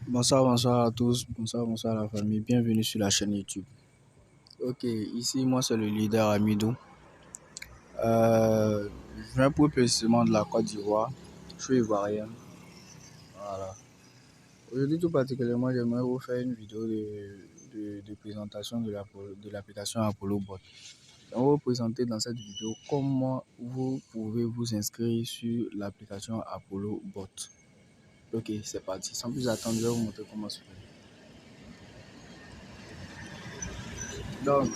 Bonsoir à tous, bonsoir à la famille, bienvenue sur la chaîne YouTube. Ok, ici moi c'est le leader Amidou. Je viens plus précisément de la Côte d'Ivoire, je suis ivoirien. Voilà. Aujourd'hui tout particulièrement j'aimerais vous faire une vidéo de présentation de l'application Apollo Bot. On va vous présenter dans cette vidéo comment vous pouvez vous inscrire sur l'application Apollo Bot. Ok, c'est parti, sans plus attendre, je vais vous montrer comment se fait. Donc,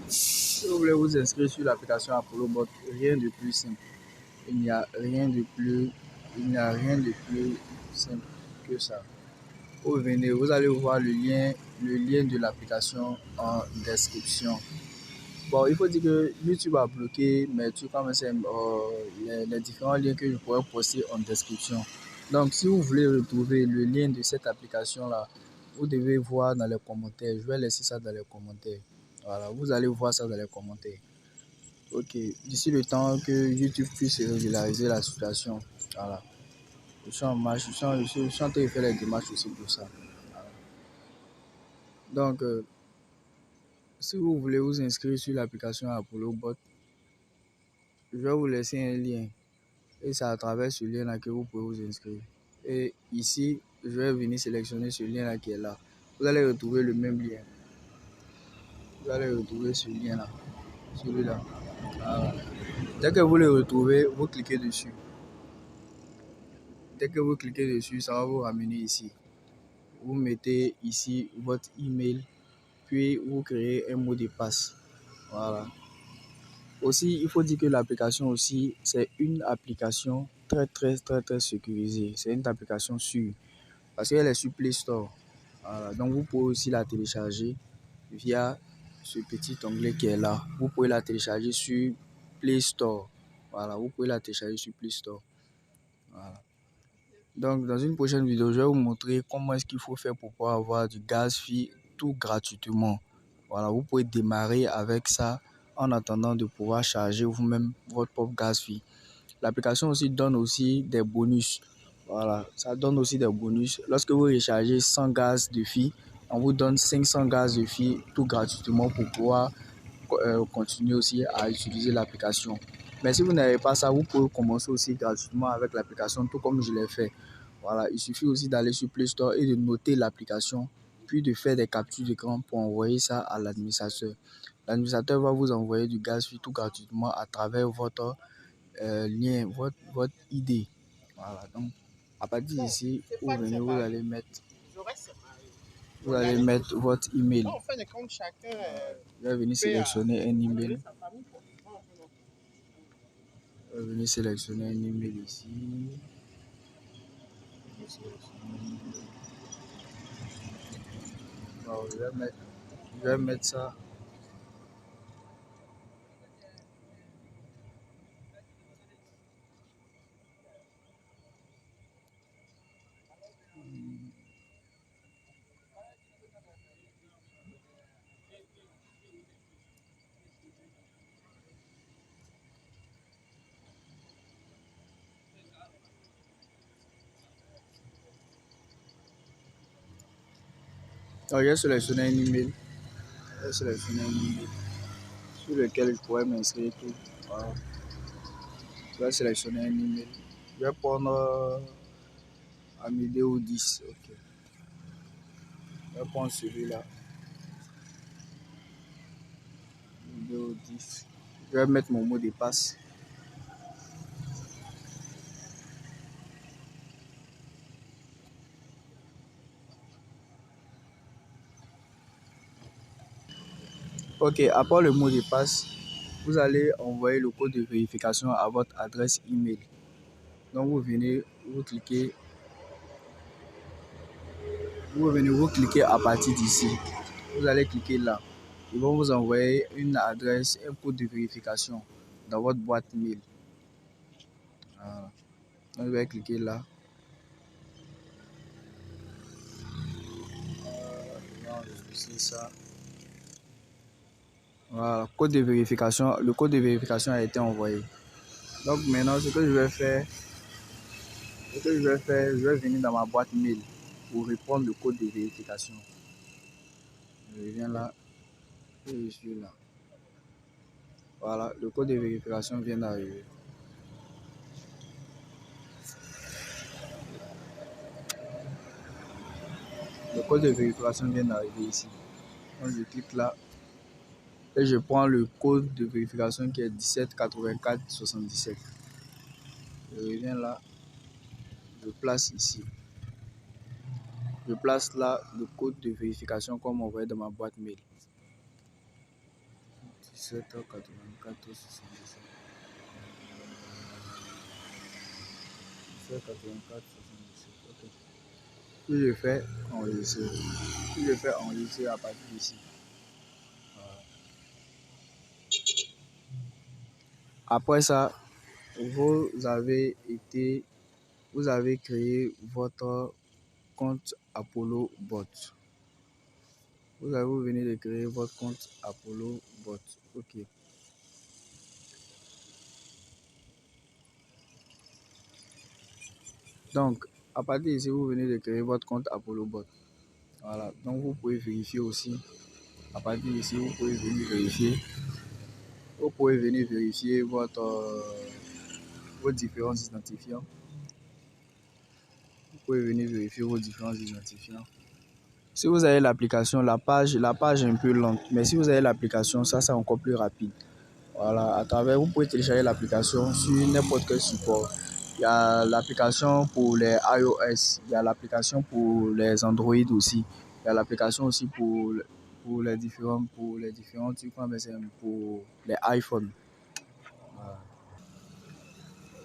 si vous voulez vous inscrire sur l'application Apollo Bot, rien de plus simple. Il n'y a rien de plus simple que ça. Vous venez, vous allez voir le lien de l'application en description. Bon, il faut dire que YouTube a bloqué, mais tout comme c'est les différents liens que je pourrais poster en description. Donc, si vous voulez retrouver le lien de cette application-là, vous devez voir dans les commentaires. Je vais laisser ça dans les commentaires. Voilà, vous allez voir ça dans les commentaires. Ok, d'ici le temps que YouTube puisse régulariser la situation, voilà. Je suis en marche, je suis en train de faire les démarches aussi pour ça. Voilà. Donc, si vous voulez vous inscrire sur l'application Apollo Bot, je vais vous laisser un lien. Et c'est à travers ce lien-là que vous pouvez vous inscrire. Et ici, je vais venir sélectionner ce lien-là qui est là. Vous allez retrouver le même lien. Vous allez retrouver ce lien-là. Celui-là. Voilà. Dès que vous le retrouvez, vous cliquez dessus. Dès que vous cliquez dessus, ça va vous ramener ici. Vous mettez ici votre email, puis vous créez un mot de passe. Voilà. Aussi, il faut dire que l'application aussi, c'est une application très sécurisée. C'est une application sûre parce qu'elle est sur Play Store. Voilà. Donc, vous pouvez aussi la télécharger via ce petit onglet qui est là. Vous pouvez la télécharger sur Play Store. Voilà, vous pouvez la télécharger sur Play Store. Voilà. Donc, dans une prochaine vidéo, je vais vous montrer comment est-ce qu'il faut faire pour pouvoir avoir du gaz free tout gratuitement. Voilà, vous pouvez démarrer avec ça en attendant de pouvoir charger vous-même votre propre gaz free. L'application aussi donne aussi des bonus. Voilà, ça donne aussi des bonus. Lorsque vous rechargez 100 gaz de free, on vous donne 500 gaz de free tout gratuitement pour pouvoir continuer aussi à utiliser l'application. Mais si vous n'avez pas ça, vous pouvez commencer aussi gratuitement avec l'application, tout comme je l'ai fait. Voilà, il suffit aussi d'aller sur Play Store et de noter l'application, puis de faire des captures d'écran pour envoyer ça à l'administrateur. L'administrateur va vous envoyer du gaz free tout gratuitement à travers votre lien, votre ID. Voilà, donc à partir d'ici, vous venez, vous allez mettre votre email. Vous allez venir sélectionner un email. Vous allez venir sélectionner un email ici. Bon, je vais mettre ça. Donc, j'ai sélectionné un email. J'ai sélectionné un email sur lequel je pourrais m'inscrire tout. Voilà. Je vais sélectionner un email. Je vais prendre Amidou 10. Ok. Je vais prendre celui-là. Amidou 10. Je vais mettre mon mot de passe. Ok, à part le mot de passe, vous allez envoyer le code de vérification à votre adresse email. Donc vous venez, vous cliquez à partir d'ici. Vous allez cliquer là. Ils vont vous envoyer une adresse, un code de vérification dans votre boîte mail. Voilà. Donc vous allez cliquer là. C'est ça. Voilà, code de vérification. Le code de vérification a été envoyé. Donc maintenant, ce que je vais faire, je vais venir dans ma boîte mail. pour reprendre le code de vérification. Je viens là et je suis là. Voilà, le code de vérification vient d'arriver. Le code de vérification vient d'arriver ici. Donc je clique là et je prends le code de vérification qui est 178477. Je reviens là, je place ici. Je place là le code de vérification comme envoyé dans ma boîte mail. 178477. 178477. Ok. Puis je fais enregistrer. Puis je fais enregistrer à partir d'ici. Voilà. Après ça, vous avez créé votre compte Apollo Bot. Vous venez de créer votre compte Apollo Bot. Ok. Donc, à partir d'ici, vous venez de créer votre compte Apollo Bot. Voilà. Donc, vous pouvez vérifier aussi. À partir d'ici, vous pouvez venir vérifier. Vous pouvez venir vérifier vos différents identifiants. Vous pouvez venir vérifier vos différents identifiants. Si vous avez l'application, la page est un peu lente. Mais si vous avez l'application, ça c'est encore plus rapide. Voilà, à travers, vous pouvez télécharger l'application sur n'importe quel support. Il y a l'application pour les iOS, il y a l'application pour les Android aussi. Il y a l'application aussi pour les différents types, pour les iPhones. Voilà.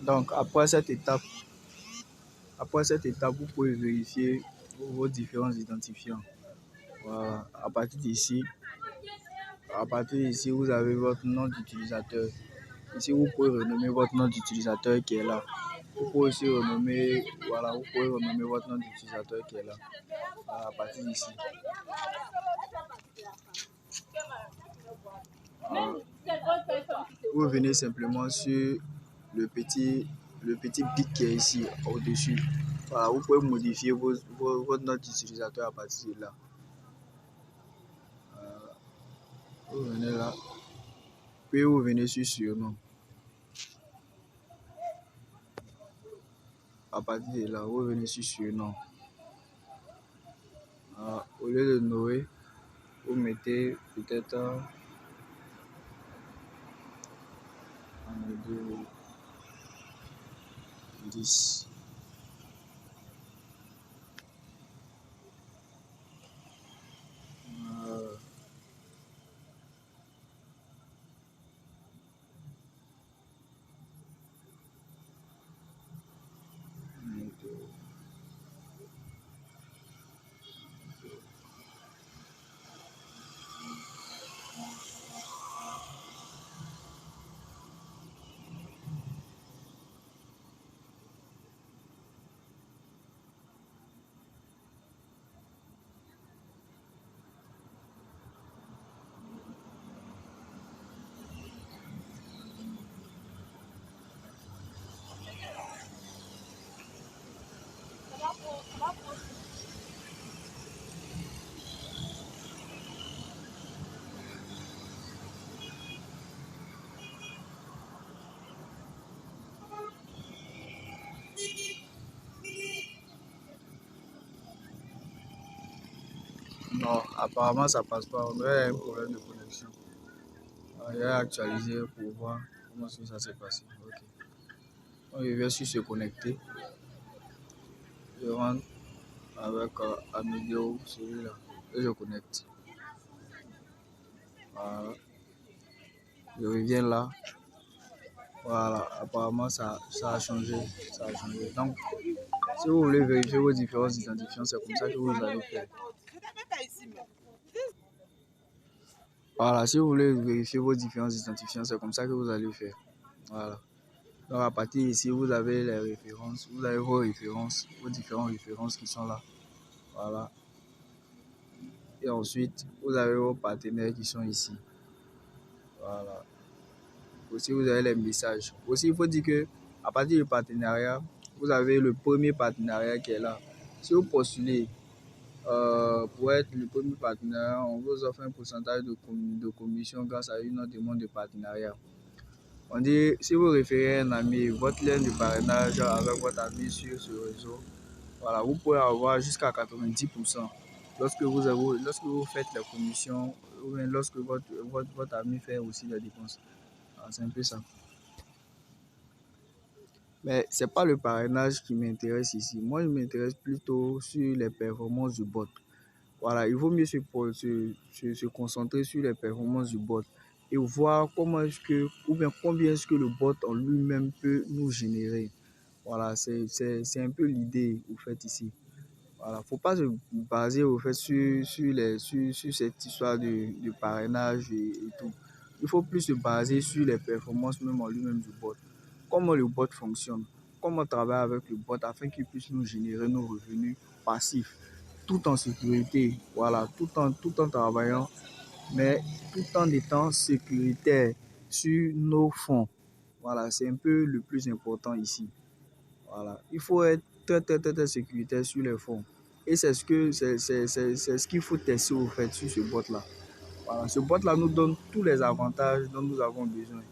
Donc après cette étape, vous pouvez vérifier vos différents identifiants. Voilà. À partir d'ici, vous avez votre nom d'utilisateur. Ici, vous pouvez renommer votre nom d'utilisateur qui est là. Vous pouvez aussi renommer, votre nom d'utilisateur qui est là. À partir d'ici. Vous venez simplement sur le petit pic qui est ici, au-dessus. Voilà, vous pouvez modifier votre nom d'utilisateur à partir de là. Vous venez là. Puis vous venez sur surnom. À partir de là, vous venez sur surnom. Au lieu de Noé, vous mettez peut-être 10. Non, apparemment ça passe pas. On a un problème de connexion. Il a actualisé pour voir comment ça s'est passé. Ok. Donc, je vais sur se connecter. Je rentre avec Amedeo, celui-là. Et je connecte. Voilà. Je reviens là. Voilà. Apparemment ça a changé. Donc, si vous voulez vérifier vos différents identifiants, c'est comme ça que vous allez faire. Voilà, si vous voulez vérifier vos différents identifiants, c'est comme ça que vous allez faire. Voilà. Donc à partir d'ici, vous avez les références, vous avez vos références, vos différentes références qui sont là. Voilà. Et ensuite, vous avez vos partenaires qui sont ici. Voilà. Aussi, vous avez les messages. Aussi, il faut dire que à partir du partenariat, vous avez le premier partenariat qui est là. Si vous postulez pour être le premier partenariat, on vous offre un pourcentage de commission grâce à une demande de partenariat. On dit, si vous référez un ami, votre lien de parrainage avec votre ami sur ce réseau, voilà, vous pouvez avoir jusqu'à 90% lorsque vous faites les commissions ou bien lorsque votre ami fait aussi les dépenses. Voilà, c'est un peu ça. Mais ce n'est pas le parrainage qui m'intéresse ici. Moi, je m'intéresse plutôt sur les performances du bot. Voilà, il vaut mieux se concentrer sur les performances du bot et voir comment est-ce que, ou bien combien est-ce que le bot en lui-même peut nous générer. Voilà, c'est un peu l'idée au fait ici. Voilà, faut pas se baser au fait sur cette histoire de parrainage et tout. Il faut plus se baser sur les performances même en lui-même du bot. Comment le bot fonctionne, comment travailler avec le bot afin qu'il puisse nous générer nos revenus passifs tout en sécurité. Voilà, tout en travaillant, mais tout en étant sécuritaire sur nos fonds. Voilà, c'est un peu le plus important ici. Voilà. Il faut être très sécuritaire sur les fonds. Et c'est ce qu'il faut tester au fait sur ce bot-là. Voilà. Ce bot-là nous donne tous les avantages dont nous avons besoin.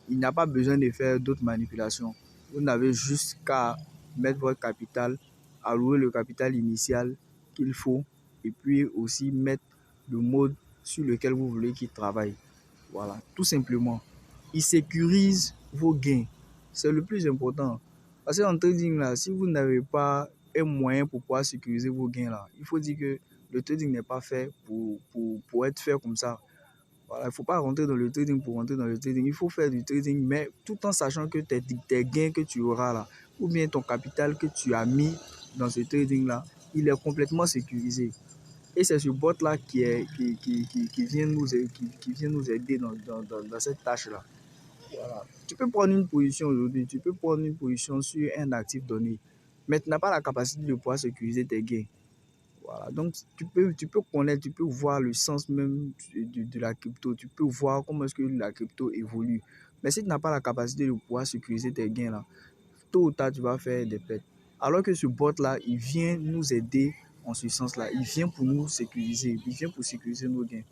Il n'y a pas besoin de faire d'autres manipulations. Vous n'avez juste qu'à mettre votre capital, allouer le capital initial qu'il faut et puis aussi mettre le mode sur lequel vous voulez qu'il travaille. Voilà, tout simplement. Il sécurise vos gains. C'est le plus important. Parce qu'en trading, là, si vous n'avez pas un moyen pour pouvoir sécuriser vos gains, là, il faut dire que le trading n'est pas fait pour être fait comme ça. Voilà, il ne faut pas rentrer dans le trading pour rentrer dans le trading. Il faut faire du trading, mais tout en sachant que tes gains que tu auras là, ou bien ton capital que tu as mis dans ce trading-là, il est complètement sécurisé. Et c'est ce bot-là qui vient nous aider dans cette tâche-là. Voilà. Tu peux prendre une position aujourd'hui, tu peux prendre une position sur un actif donné, mais tu n'as pas la capacité de pouvoir sécuriser tes gains. Voilà. Donc, tu peux connaître, tu peux voir le sens même de la crypto, tu peux voir comment est-ce que la crypto évolue. Mais si tu n'as pas la capacité de pouvoir sécuriser tes gains, là, tôt ou tard, tu vas faire des pertes. Alors que ce bot-là, il vient nous aider en ce sens-là. Il vient pour nous sécuriser, il vient pour sécuriser nos gains.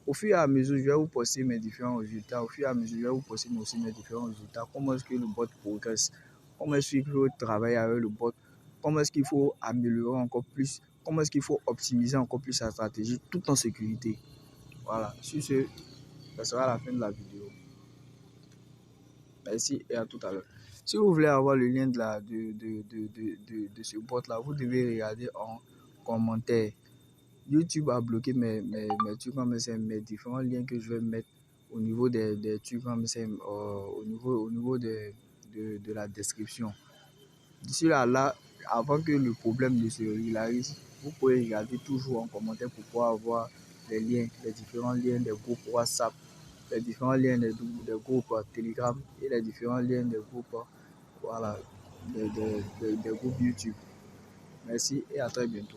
Au fur et à mesure, je vais vous poster mes différents résultats. Au fur et à mesure, je vais vous poster aussi mes différents résultats. Comment est-ce que le bot progresse? Comment est-ce qu'il faut travailler avec le bot? Comment est-ce qu'il faut améliorer encore plus? Comment est-ce qu'il faut optimiser encore plus sa stratégie tout en sécurité? Voilà, sur ce, ça sera la fin de la vidéo. Merci et à tout à l'heure. Si vous voulez avoir le lien de ce bot-là, vous devez regarder en commentaire. YouTube a bloqué mes trucs comme mes différents liens que je vais mettre au niveau des trucs comme au niveau de la description. D'ici là, avant que le problème ne se régularise, vous pouvez regarder toujours en commentaire pour pouvoir avoir les liens, les différents liens des groupes WhatsApp, les différents liens des groupes Telegram et les différents liens des groupes, voilà, des groupes YouTube. Merci et à très bientôt.